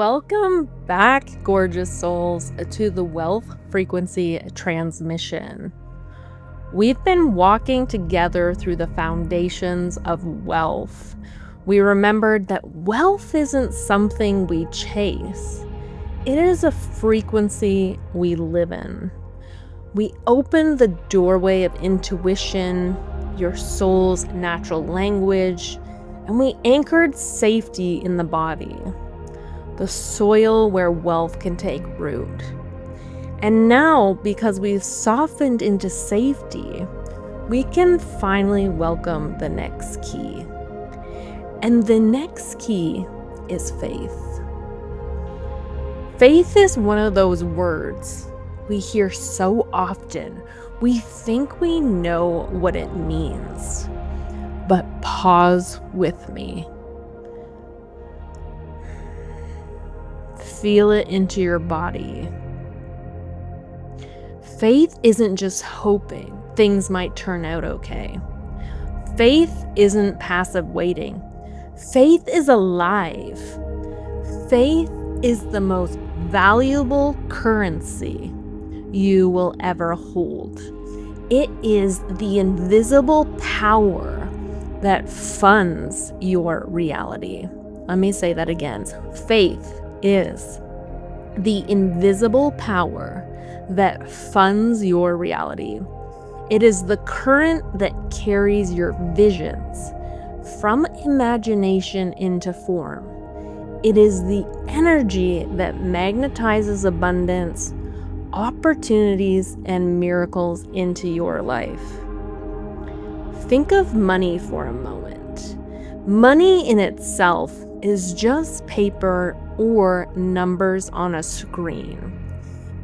Welcome back, gorgeous souls, to the Wellth frequency transmission. We've been walking together through the foundations of wealth. We remembered that wealth isn't something we chase. It is a frequency we live in. We opened the doorway of intuition, your soul's natural language, and we anchored safety in the body, the soil where wealth can take root. And now, because we've softened into safety, we can finally welcome the next key. And the next key is faith. Faith is one of those words we hear so often. We think we know what it means. But pause with me. Feel it into your body. Faith isn't just hoping things might turn out okay. Faith isn't passive waiting. Faith is alive. Faith is the most valuable currency you will ever hold. It is the invisible power that funds your reality. Let me say that again. Faith is the invisible power that funds your reality. It is the current that carries your visions from imagination into form. It is the energy that magnetizes abundance, opportunities, and miracles into your life. Think of money for a moment. Money in itself is just paper or numbers on a screen.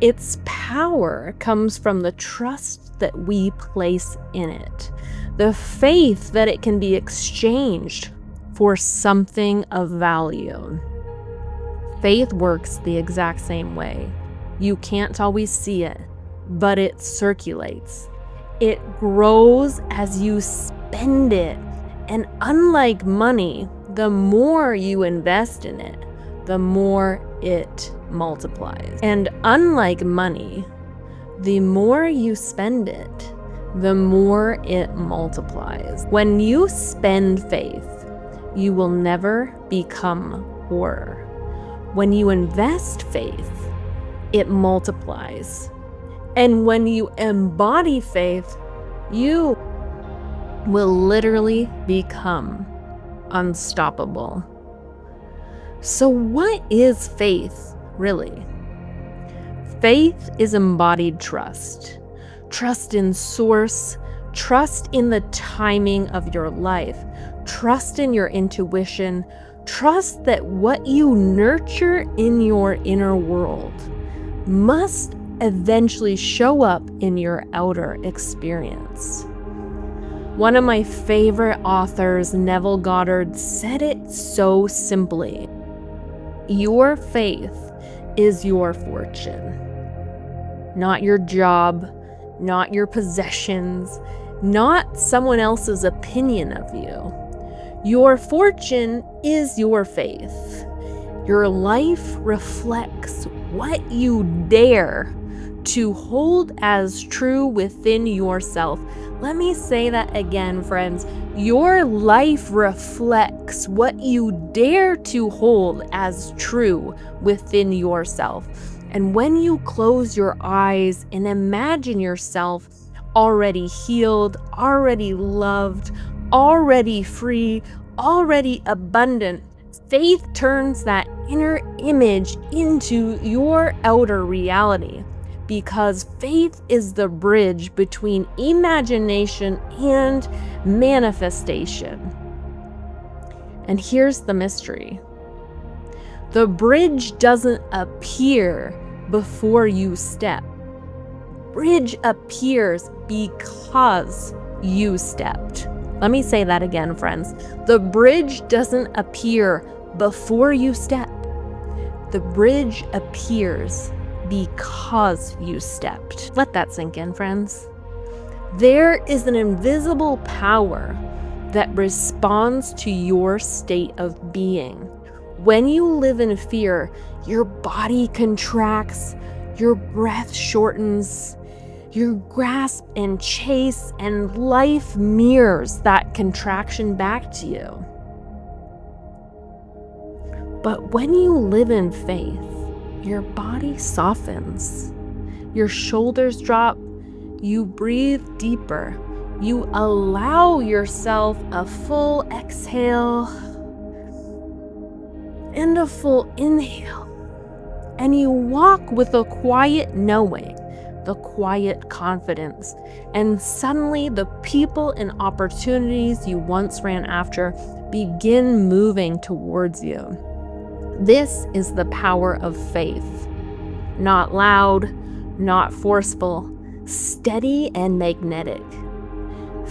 Its power comes from the trust that we place in it, the faith that it can be exchanged for something of value. Faith works the exact same way. You can't always see it, but it circulates. It grows as you spend it. And unlike money, the more you invest in it, the more it multiplies. And unlike money, the more you spend it, the more it multiplies. When you spend faith, you will never become poorer. When you invest faith, it multiplies. And when you embody faith, you will literally become unstoppable. So what is faith, really? Faith is embodied trust. Trust in source, trust in the timing of your life, trust in your intuition, trust that what you nurture in your inner world must eventually show up in your outer experience. One of my favorite authors, Neville Goddard, said it so simply. Your faith is your fortune. Not your job, not your possessions, not someone else's opinion of you. Your fortune is your faith. Your life reflects what you dare to hold as true within yourself. Let me say that again, friends. Your life reflects what you dare to hold as true within yourself. And when you close your eyes and imagine yourself already healed, already loved, already free, already abundant, faith turns that inner image into your outer reality. Because faith is the bridge between imagination and manifestation. And here's the mystery. The bridge doesn't appear before you step. Bridge appears because you stepped. Let me say that again, friends. The bridge doesn't appear before you step. The bridge appears because you stepped. Let that sink in, friends. There is an invisible power that responds to your state of being. when you live in fear, your body contracts, your breath shortens, you grasp and chase, and life mirrors that contraction back to you. But when you live in faith, your body softens, your shoulders drop, you breathe deeper, you allow yourself a full exhale and a full inhale, and you walk with a quiet knowing, the quiet confidence, and suddenly the people and opportunities you once ran after begin moving towards you. This is the power of faith. Not loud, not forceful, steady and magnetic.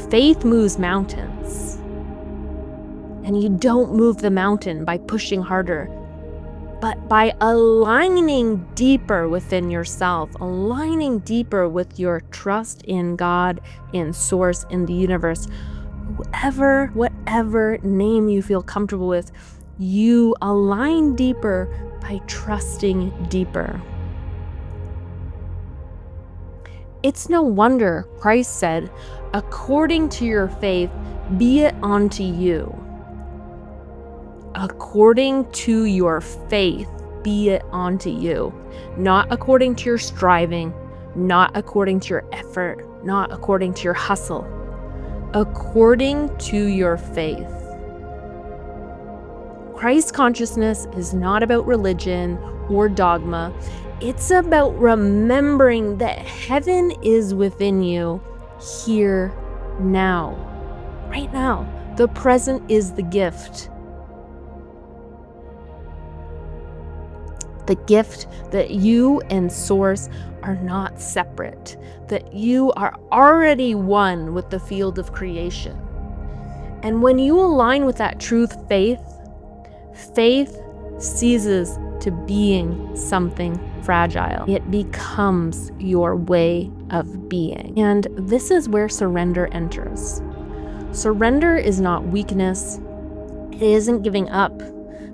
Faith moves mountains. And you don't move the mountain by pushing harder, but by aligning deeper within yourself, aligning deeper with your trust in God, in Source, in the universe, whatever name you feel comfortable with. You align deeper by trusting deeper. It's no wonder Christ said, according to your faith, be it unto you. According to your faith, be it unto you. Not according to your striving, not according to your effort, not according to your hustle. According to your faith. Christ consciousness is not about religion or dogma. It's about remembering that heaven is within you here, now. Right now. The present is the gift. The gift that you and Source are not separate, that you are already one with the field of creation. And when you align with that truth, faith ceases to being something fragile. It becomes your way of being. And this is where surrender enters. Surrender is not weakness. It isn't giving up.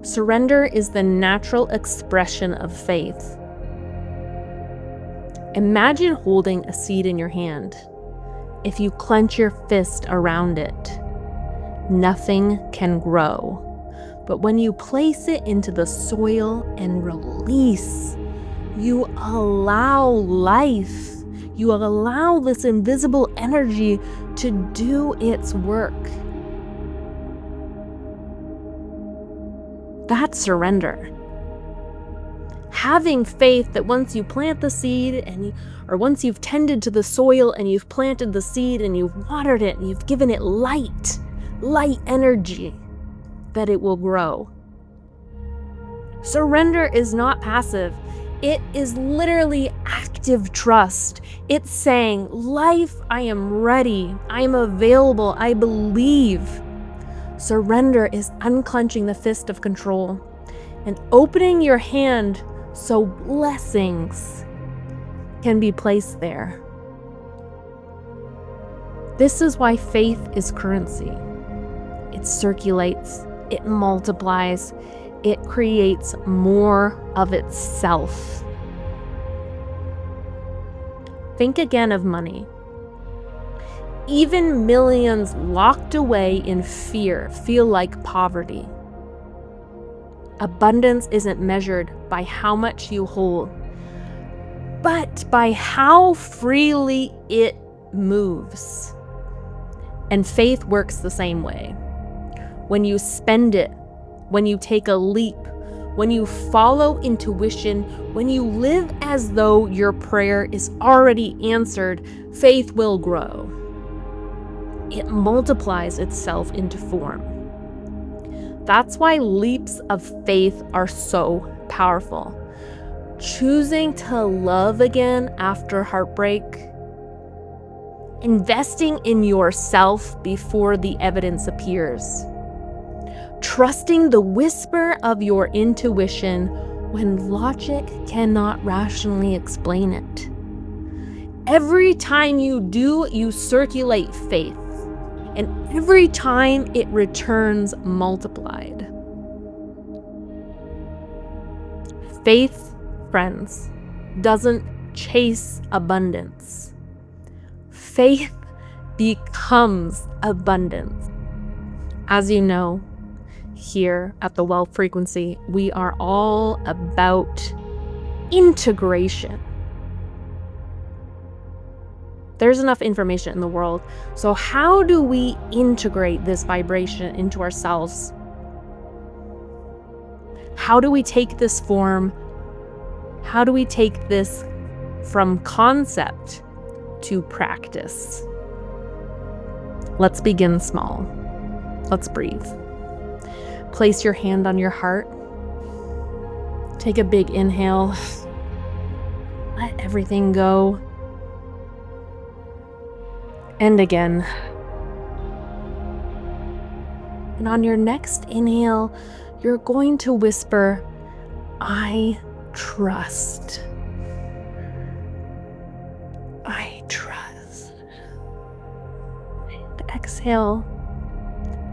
Surrender is the natural expression of faith. Imagine holding a seed in your hand. If you clench your fist around it, nothing can grow. But when you place it into the soil and release, you allow life. You allow this invisible energy to do its work. That's surrender. Having faith that once you plant the seed or once you've tended to the soil and you've planted the seed and you've watered it and you've given it light energy, that it will grow. Surrender is not passive. It is literally active trust. It's saying, life, I am ready. I am available. I believe. Surrender is unclenching the fist of control and opening your hand so blessings can be placed there. This is why faith is currency. It circulates. It multiplies. It creates more of itself. Think again of money. Even millions locked away in fear feel like poverty. Abundance isn't measured by how much you hold, but by how freely it moves. And faith works the same way. When you spend it, when you take a leap, when you follow intuition, when you live as though your prayer is already answered, faith will grow. It multiplies itself into form. That's why leaps of faith are so powerful. Choosing to love again after heartbreak, investing in yourself before the evidence appears, trusting the whisper of your intuition when logic cannot rationally explain it. Every time you do, you circulate faith, and every time it returns multiplied. Faith, friends, doesn't chase abundance. Faith becomes abundance. As you know, here at the Wellth frequency, we are all about integration. There's enough information in the world. So how do we integrate this vibration into ourselves? How do we take this form? How do we take this from concept to practice? Let's begin small. Let's breathe. Place your hand on your heart. Take a big inhale. Let everything go. And again. And on your next inhale, you're going to whisper, I trust. I trust. And exhale.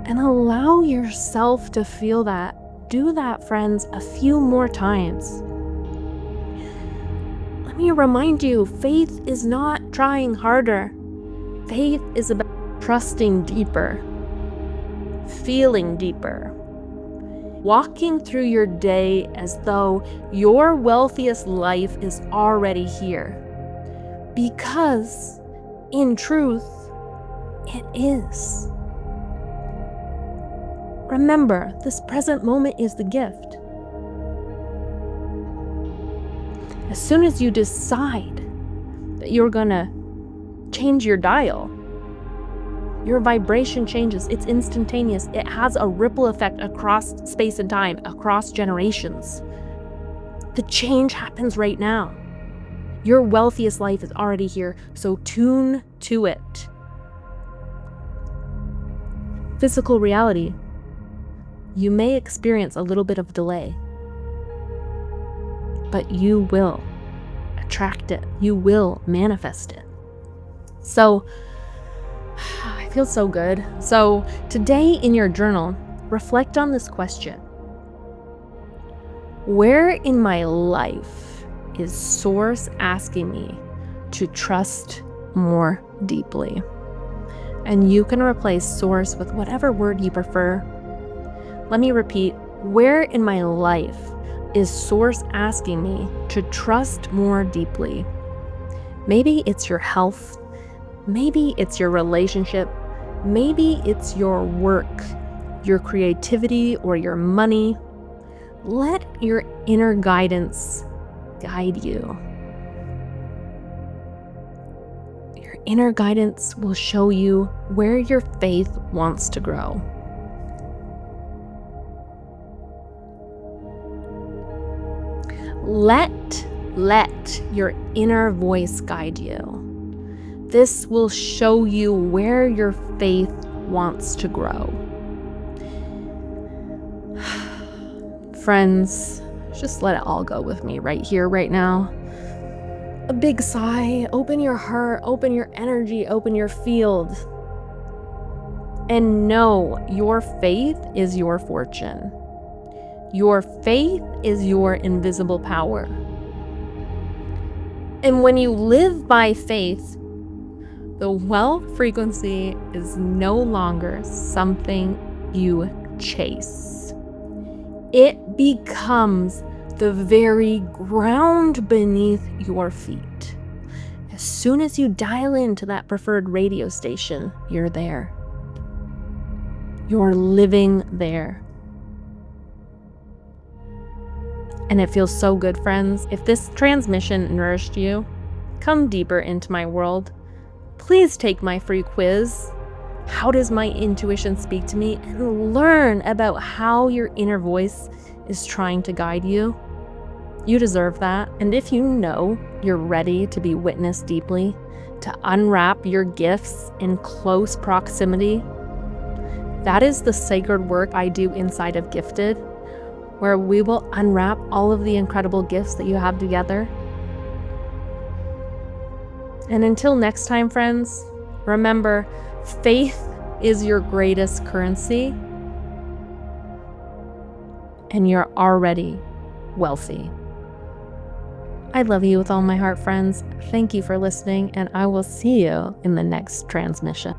And allow yourself to feel that. Do that, friends, a few more times. Let me remind you, faith is not trying harder. Faith is about trusting deeper, feeling deeper, walking through your day as though your wealthiest life is already here. Because, in truth, it is. Remember, this present moment is the gift. As soon as you decide that you're gonna change your dial, your vibration changes. It's instantaneous. It has a ripple effect across space and time, across generations. The change happens right now. Your wealthiest life is already here, so tune to it. Physical reality. You may experience a little bit of delay, but you will attract it. You will manifest it. So, I feel so good. So, today in your journal, reflect on this question. Where in my life is Source asking me to trust more deeply? And you can replace Source with whatever word you prefer. Let me repeat, where in my life is Source asking me to trust more deeply? Maybe it's your health. Maybe it's your relationship. Maybe it's your work, your creativity, or your money. Let your inner guidance guide you. Your inner guidance will show you where your faith wants to grow. Let your inner voice guide you. This will show you where your faith wants to grow. Friends, just let it all go with me right here, right now. A big sigh, open your heart, open your energy, open your field. And know your faith is your fortune. Your faith is your invisible power. And when you live by faith, the Wellth frequency is no longer something you chase. It becomes the very ground beneath your feet. As soon as you dial into that preferred radio station, you're there. You're living there. And it feels so good, friends. If this transmission nourished you, come deeper into my world. Please take my free quiz. How does my intuition speak to me? And learn about how your inner voice is trying to guide you. You deserve that. And if you know you're ready to be witnessed deeply, to unwrap your gifts in close proximity, that is the sacred work I do inside of Gifted, where we will unwrap all of the incredible gifts that you have together. And until next time, friends, remember, faith is your greatest currency, and you're already wealthy. I love you with all my heart, friends. Thank you for listening, and I will see you in the next transmission.